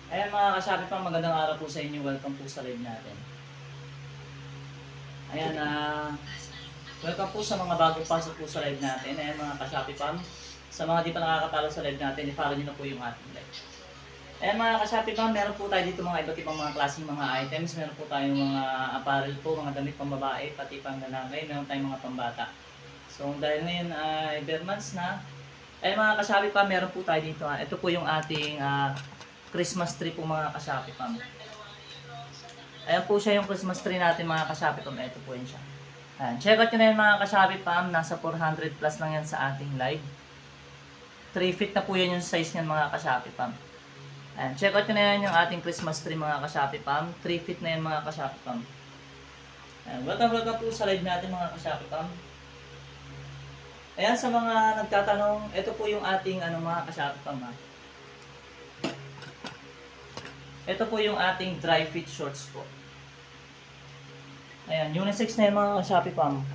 Ayan mga kasabi pa, magandang araw po sa inyo. Welcome po sa live natin. Ayan, welcome po sa mga bagong pasok po sa live natin. Ayan mga kasabi pa, sa mga di pa nakakatalo sa live natin, i-follow nyo na po yung ating live. Ayan mga kasabi pa, meron po tayo dito mga iba't ibang mga klaseng mga items. Meron po tayong mga apparel po, mga damit pang babae, pati pang lalaki. Meron tayong mga pambata. So dahil ngayon ay bare months na, ayan mga kasabi pa, meron po tayo dito. Ito po yung ating Christmas tree po mga kasabi pa. Ayan po siya yung Christmas tree natin mga kasabi pam. Ito po yun siya. Ayan. Check out nyo na yun mga kasabi pam. Nasa 400 plus lang yan sa ating live. 3 feet na po yan yung size niyan mga kasabi pam. Ayan. Check out nyo na yan yung ating Christmas tree mga kasabi pam. 3 feet na yan mga kasabi pam. Ayan. Welcome po sa live natin mga kasabi pam. Ayan, sa mga nagtatanong, ito po yung ating mga kasabi pam ha. Ito po yung ating dry fit shorts po. Ayan, unisex na yung mga Shopee pam.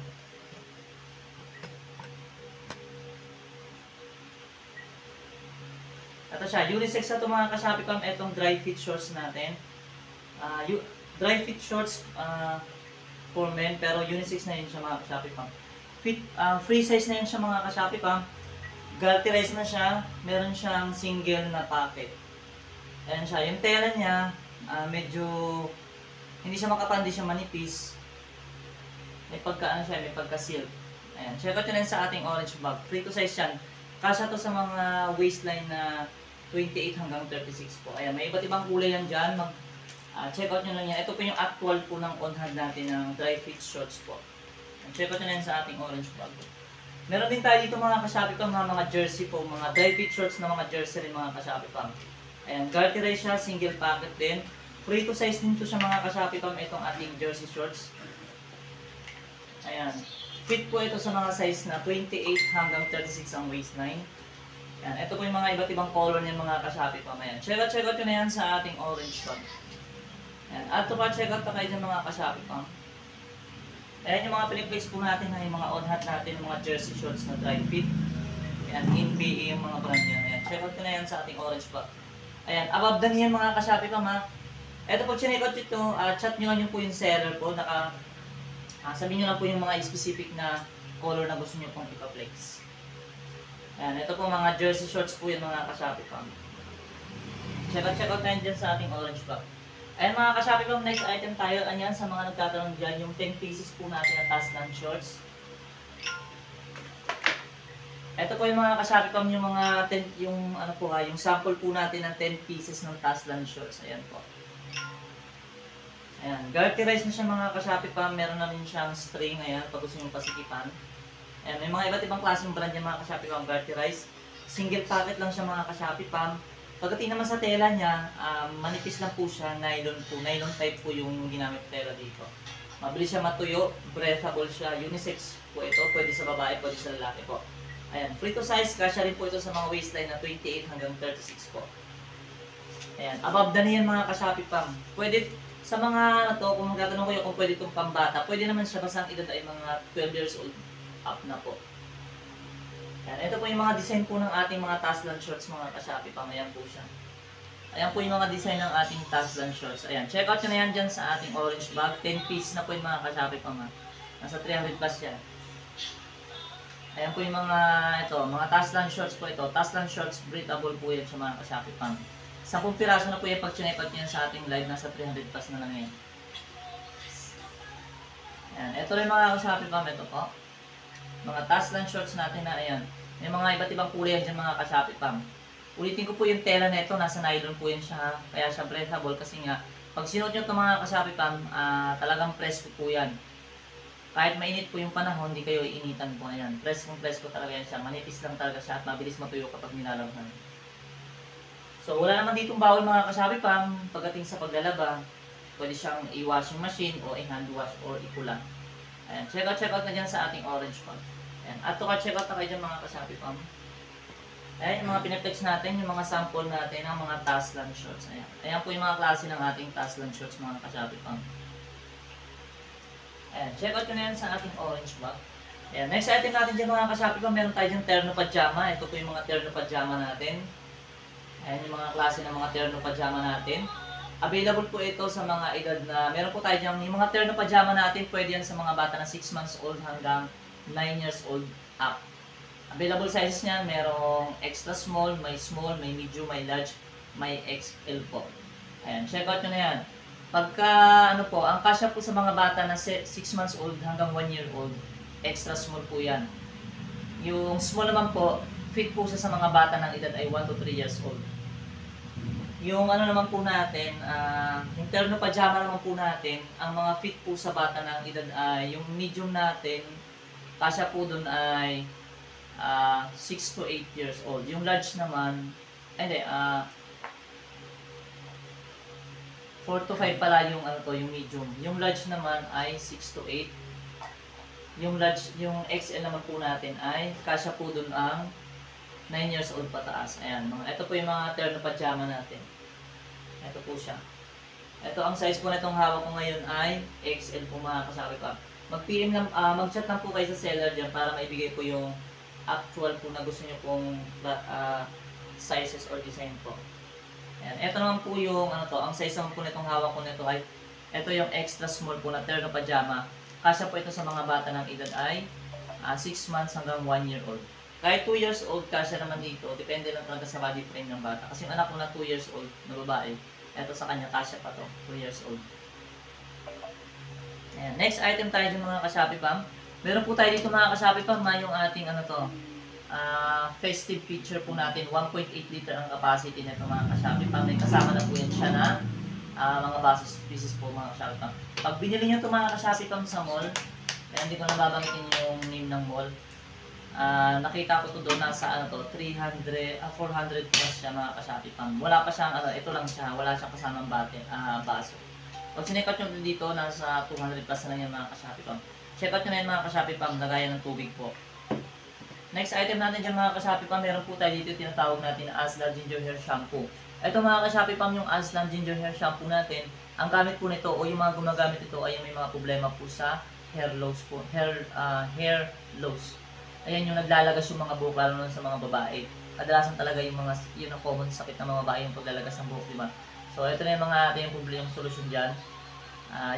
Ito siya, unisex na ito mga ka-Shopee pam, itong dry fit shorts natin. Dry fit shorts for men, pero unisex na yun siya mga ka-Shopee pam. Free size na yun siya mga ka-Shopee pam. Galterize na siya, meron siyang single na pocket. Ayan siya, yung tela niya, medyo hindi siya makapal, hindi siya manipis. May pagka-silk. Ayan, check out yun sa ating orange bag. Free to size yan. Kasya to sa mga waistline na 28 hanggang 36 po. Ayan, may iba't ibang kulay yan dyan. Check out nyo lang yan. Ito po yung actual po ng on-hand natin ng dry fit shorts po. Check out nyo lang sa ating orange bag. Meron din tayo dito mga ka-Shopee pam, mga jersey po. Mga dry fit shorts na mga jersey rin mga ka-Shopee pam. Ayan, garterize siya, single pocket din. Free to size din to siya mga ka-Shopee pam, itong ating jersey shorts. Ayan, fit po ito sa mga size na 28 hanggang 36 ang waistline. Ayan, ito po yung mga iba't ibang color niyan mga ka-Shopee pam. Ayan, check out yun na yan sa ating orange bag. Ayan, at ito pa, check out pa kayo dyan mga ka-Shopee pam. Ayan yung mga piniplace po natin na yung mga on-hat natin, yung mga jersey shorts na dry fit. Ayan, NBA yung mga brand yan. Ayan, check out na yan sa ating orange bag. Ayan, above na niyan mga ka-Shopee pam ha. Ito po, chinek out ito, chat nyo lang po yung seller po, sabihin nyo lang po yung mga specific na color na gusto nyo pong ipa-flex. Ayan, ito po mga jersey shorts po yung mga ka-Shopee pam. Check out tayo dyan sa ating orange bag. Ayan mga ka-Shopee pam, next item tayo. Ayan, sa mga nagtatanong dyan, yung 10 pieces po natin na Taslan shorts. Ito po yung mga ka-Shopee pam, yung mga 10, yung sample po natin ng 10 pieces ng Taslan shorts. Ayan po. Ayan, garterize na siya mga ka-Shopee pam, meron na rin siyang string, ayan, pag gusto nyo pasikipan. Ayan, may mga iba't ibang klaseng brand yung mga ka-Shopee pam, garterize. Single pocket lang siya mga ka-Shopee pam. Pagdating naman sa tela niya, manipis lang po siya, nylon type po yung ginamit tela dito. Mabilis siya matuyo, breathable siya, unisex po ito, pwede sa babae, pwede sa lalaki po. Ayan, free to size, kasya rin po ito sa mga waistline na 28 hanggang 36 po. Ayan, above na niyan mga ka-Shopee pam. Pwede, sa mga to, kung magtatanong kayo kung pwede itong pambata, pwede naman siya basta ang edad ay mga 12 years old up na po. Ayan, ito po yung mga design po ng ating mga Taslan shorts mga ka-Shopee pam. Ayan po siya. Ayan po yung mga design ng ating Taslan shorts. Ayan, check out nyo na yan dyan sa ating orange bag. 10 piece na po yung mga ka-Shopee pam. Nasa 300 plus yan. Ayan po yung mga Taslan shorts po ito. Taslan shorts, breathable po yan sa mga ka-Shopee pam. 10 piraso na po yan pag chinepat nyo sa ating live, nasa 300 plus na lang yan. Ayan, ito rin mga ka-Shopee pam, ito po. Mga Taslan shorts natin na ayan. May mga iba't ibang kulay yan dyan mga ka-Shopee pam. Ulitin ko po yung tela na ito, nasa nylon po yan siya. Kaya siya breathable kasi nga, pag sinuot nyo ito mga ka-Shopee pam, talagang presko po yan. Kahit mainit po yung panahon, hindi kayo iinitan po. Ayan, presko talaga yan siya. Manipis lang talaga siya at mabilis matuyo kapag nilalabhan. So wala naman ditong bawal mga ka-Shopee pam. Pagdating sa paglalaba, pwede siyang i-washing machine o i-hand wash or ikula. Ayan, check out na dyan sa ating orange bag. Ayan, at to check out na kayo dyan mga ka-Shopee pam. Ayan, yung mga pinaplex natin, yung mga sample natin ng mga Taslan shorts. Ayan, ayan po yung mga klase ng ating Taslan shorts mga ka-Shopee pam. Ayan, check out ko na yan sa ating orange bag. Ayan, next item natin dyan mga ka-Shopee pam, meron tayo dyan terno pajama. Ito po yung mga terno pajama natin. Ayan yung mga klase ng mga terno pajama natin. Available po ito sa mga edad na, meron po tayo dyan, yung mga terno pajama natin, pwede yan sa mga bata na 6 months old hanggang 9 years old up. Available sizes niyan, merong extra small, may medium, may large, may XL po. Ayan, check out nyo na yan. Pagka, ano po, ang kasya po sa mga bata na 6 months old hanggang 1 year old, extra small po yan. Yung small naman po, fit po sa mga bata ng edad ay 1 to 3 years old. Yung ano naman po natin, yung terno pajama naman po natin, ang mga fit po sa bata ng edad ay, yung medium natin, kasya po dun ay 6 to 8 years old. Yung large naman, hindi, 4 to 5 pala yung ano to, yung medium. Yung large naman ay 6 to 8. Yung large, yung XL naman po natin ay kasya po dun ang 9 years old pataas. Ayan, ito po yung mga terno pajama natin. Ito po siya. Ito ang size po na itong hawak ko ngayon ay XL po mga kasabi ko. Mag-PM lang, mag-chat lang po kayo sa seller dyan para maibigay po yung actual po na gusto nyo pong sizes or design po. Ayan. Ito naman po yung ano to, ang size naman po na itong hawak ko nito ay ito yung extra small po na terno pajama. Kasya po ito sa mga bata ng edad ay 6 months hanggang 1 year old. Kahit 2 years old, kasya naman dito. Depende lang talaga sa body frame ng bata. Kasi yung anak ko na 2 years old na babae, ito sa kanya, kasya pa to, 2 years old. Ayan. Next item tayo dyan mga ka-Shopee Pam. Meron po tayo dito mga ka-Shopee Pam na yung ating ano to, festive feature po natin. 1.8 liter ang capacity nito mga ka-Shopee Pam. May kasama na po yan siya na mga basos pieces po mga ka-Shopee Pam. Pag binili nyo ito mga ka-Shopee Pam sa mall, hindi ko nababangitin yung name ng mall. Nakita ko to doon nasa ano to 400 plus siya mga ka-Shopee Pam. Wala pa siyang ano, ito lang siya, wala siyang kasamang baso. Pag sinekat nyo dito, nasa 200 plus na lang yan mga ka-Shopee Pam. Check out nyo na yan mga ka-Shopee Pam, lagayan ng tubig po. Next item natin dyan mga ka-Shopee Pam, meron po tayo dito tinatawag natin na Aslan Ginger Hair Shampoo. Ito mga ka-Shopee Pam, yung Aslan Ginger Hair Shampoo natin, ang gamit po nito o yung mga gumagamit ito ay may mga problema po sa hair loss po, hair loss. Ayan yung naglalagas yung mga buhok lalo na sa mga babae. Kadalasan talaga yung mga yun ang common sakit ng mga babae yung paglalagas ng buhok, di ba? So ito na yung mga ating problema solusyon diyan.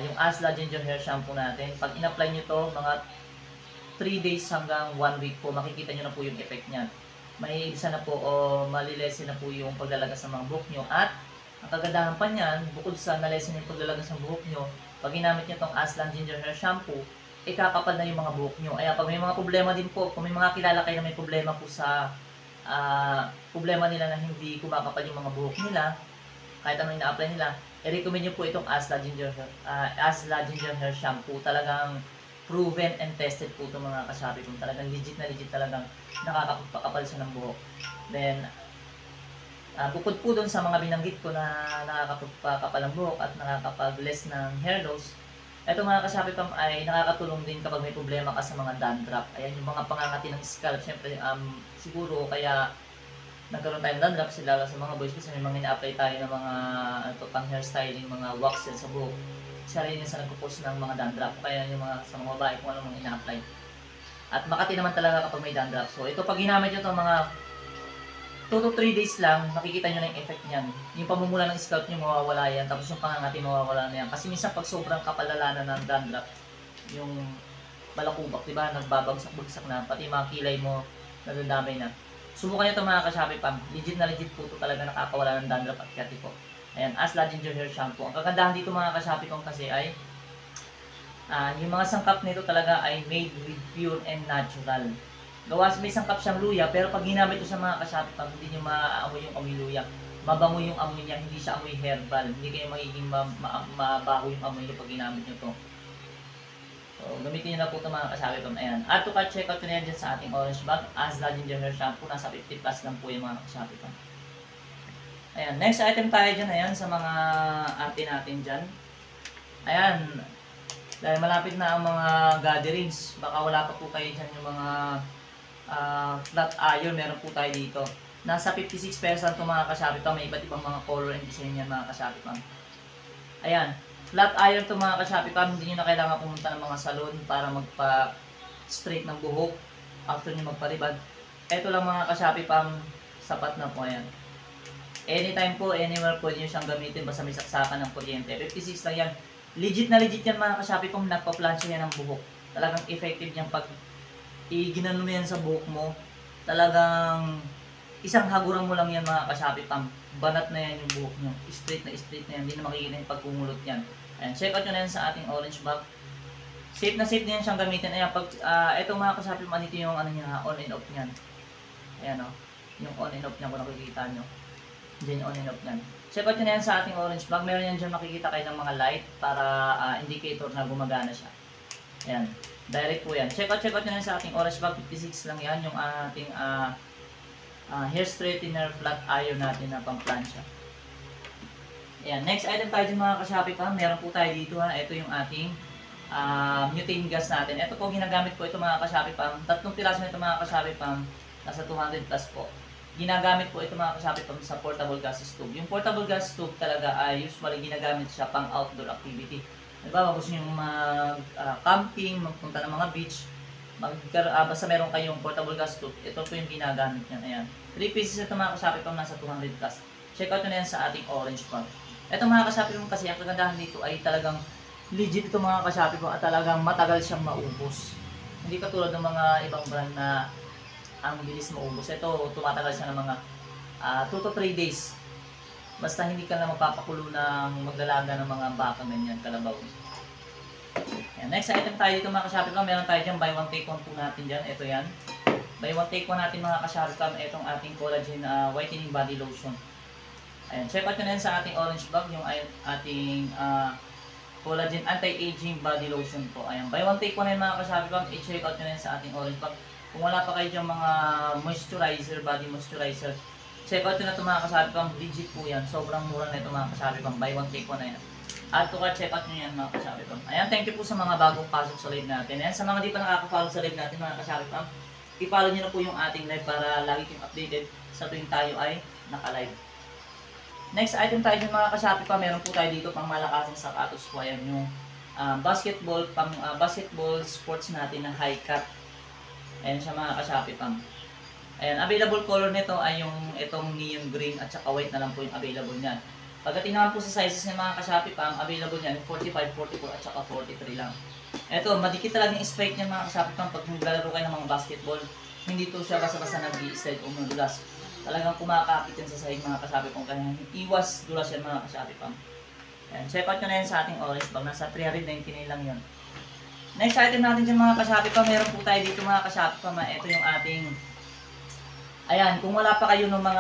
Yung Asla Ginger Hair Shampoo natin, pag in-apply niyo to mga 3 days hanggang 1 week po, makikita niyo na po yung effect niyan. May isa na po o malilesen na po yung paglalagas ng mga buhok niyo at ang kagandahan pa niyan, bukod sa nalesen yung paglalagas ng buhok niyo, pag ginamit niyo tong Aslan Ginger Hair Shampoo, ikakapal na yung mga buhok nyo. Kaya pag may mga problema din po, kung may mga kilala kayo na may problema po sa problema nila na hindi kumakapal yung mga buhok nila, kahit ano yung na-apply nila, i-recommend nyo po itong Asla Ginger Hair Shampoo. Talagang proven and tested po itong mga ka-Shopee kung talagang legit talagang nakakapagpakapal siya ng buhok. Then, bukod po dun sa mga binanggit ko na nakakapagpakapal ng buhok at nakakapag-less ng hair loss, ito mga ka-Shopee Pam ay nakakatulong din kapag may problema ka sa mga dandruff. Ayan yung mga pangangati ng scalp. Siyempre, siguro kaya nagkaroon tayo ng dandruff sila sa mga boys kasi may mga ina-apply tayo ng mga pang hairstyling, mga wax yan sa buhok. Siya rin yung sa nagpo-post ng mga dandruff. Kaya yung mga sa mga babae kung ano mga ina-apply. At makati naman talaga kapag may dandruff. So ito pag ginamit nyo itong mga 2 to 3 days lang, makikita nyo na yung effect niyan. Yung pamumula ng scalp nyo mawawala yan, tapos yung pangangati mawawala na yan. Kasi minsan pag sobrang kapalala na ng dandruff, yung balakubak, diba, nagbabagsak-bagsak na, pati mga kilay mo, nadadamay na. Subukan nyo ito mga ka-Shopee Pam. Legit na legit po ito talaga nakakawala ng dandruff at kati po. Ayan, Asla Ginger Hair Shampoo. Ang kagandahan dito mga ka-Shopee Pam kasi ay, yung mga sangkap nito talaga ay made with pure and natural. Gawas may sangkap siyang luya, pero pag ginamit ito sa mga ka-Shopee Pam, hindi nyo maaamoy yung amoy luya. Mabango yung amoy niya, hindi siya amoy herbal. Hindi kayo magiging mabaho yung amoy niyo pag ginamit nyo ito. So, gamitin nyo na po ito mga ka-Shopee Pam. Ayan. At to check out nyo na yan dyan sa ating orange bag. Asla Ginger Hair Shampoo. Nasa 50 plus lang po yung mga ka-Shopee Pam. Ayan. Next item tayo dyan. Ayan, sa mga ate natin dyan. Ayan. Dahil malapit na ang mga gatherings. Baka wala pa po kayo dyan yung mga flat iron, meron po tayo dito. Nasa 56 pesos itong mga ka-Shopee Pam. May iba't ibang mga color and design yan mga ka-Shopee Pam. Ayan. Flat iron itong mga ka-Shopee Pam. Hindi nyo na kailangan pumunta ng mga salon para magpa-straight ng buhok after nyo magparibad. Ito lang mga ka-Shopee Pam. Sapat na po. Ayan. Anytime po, anywhere po nyo siyang gamitin basta may saksakan ng kuryente. 56 lang yan. Legit na legit yan mga ka-Shopee Pam, nagpa-plancha yan ng buhok. Talagang effective yan pag ginano mo yan sa buhok mo. Talagang isang haguran mo lang yan mga ka-Shopee Pam. Banat na yan yung buhok nyo. Straight na yan. Hindi na makikita yung pagkumulot yan. Ayan, check out nyo na yan sa ating orange bag. Safe na yan siyang gamitin. Ayan, pag ito mga ka-Shopee Pam, ito yung ano niya, on and off niyan. Ayan o. Yung on and off niya kung nakikita nyo. Diyan on and off yan. Check out nyo na yan sa ating orange bag. Meron yan dyan makikita kayo ng mga light para indicator na gumagana siya. Ayan. Direct po yan. Check out nyo na yan sa ating orange bag. 56 lang yan. Yung ating hair straightener flat iron natin na pang plancha. Ayan. Next item tayo dyan mga ka-Shopee Pam. Meron po tayo dito ha. Ito yung ating butane gas natin. Ito po ginagamit po ito mga ka-Shopee Pam. 3 piraso na ito mga ka-Shopee Pam. Nasa 200 plus po. Ginagamit po ito mga ka-Shopee Pam sa portable gas stove. Yung portable gas stove talaga ay usually ginagamit siya pang outdoor activity. Diba, gusto nyo mag-camping, magpunta ng mga beach, basta meron kayong portable gas stove, ito po yung ginagamit nyo. Ayan. 3 pieces ito mga ka-Shopee Pam, nasa 200 plus. Check out nyo na yan sa ating orange bag. Ito mga ka-Shopee Pam kasi ang kagandahan dito ay talagang legit ito mga ka-Shopee Pam at talagang matagal siyang maubos. Hindi katulad ng mga ibang brand na ang bilis maubos. Ito, tumatagal siya ng mga 2 to 3 days. Basta hindi ka na mapapakulo ng maglalaga ng mga baka ganyan, kalabaw. Ayan. Next item tayo dito mga ka-Shopee Pam. Meron tayo dyan, buy one take one po natin dyan. Ito yan. Buy one take one natin mga ka-Shopee Pam. Itong ating collagen whitening body lotion. Ayan. Check out nyo na yan sa ating orange bag. Yung ating collagen anti-aging body lotion po. Ayan. Buy one take one na yan mga ka-Shopee Pam. I-check out nyo na yan sa ating orange bag. Kung wala pa kayo dyan mga moisturizer, body moisturizer, check out nyo na ito mga ka-Shopee Pam. Legit po yan. Sobrang mura na ito mga ka-Shopee Pam. Buy one take one na yan. Add to cart, check out nyo yan mga ka-Shopee Pam. Ayan, thank you po sa mga bagong pasok sa live natin. Ayan, sa mga di pa nakaka-follow sa live natin mga ka-Shopee Pam, i-follow nyo na po yung ating live para lagi kayong updated sa tuwing tayo ay naka-live. Next item tayo dyan mga ka-Shopee Pam. Meron po tayo dito pang malakasang sapatos po. Ayan, yung basketball sports natin na high cut. Ayan siya mga ka-Shopee Pam. Ayan, available color nito ay yung itong neon green at saka white na lang po yung available niyan. Pagdating naman po sa sizes ng mga ka-Shopee Pam, available niyan 45, 44 at saka 43 lang. Ito, madikit talaga yung spike niyan mga ka-Shopee Pam pag naglalaro kayo ng mga basketball. Hindi to siya basta-basta nag-i-slide o madulas. Talagang kumakapit yan sa sahig mga ka-Shopee Pam. Kaya iwas dulas yan mga ka-Shopee Pam. Ayan, check out nyo na yan sa ating orange bag. Nasa 399 lang yun. Next item natin dyan mga ka-Shopee Pam, meron po tayo dito mga ka-Shopee Pam. Ito yung ating, ayan, kung wala pa kayo ng mga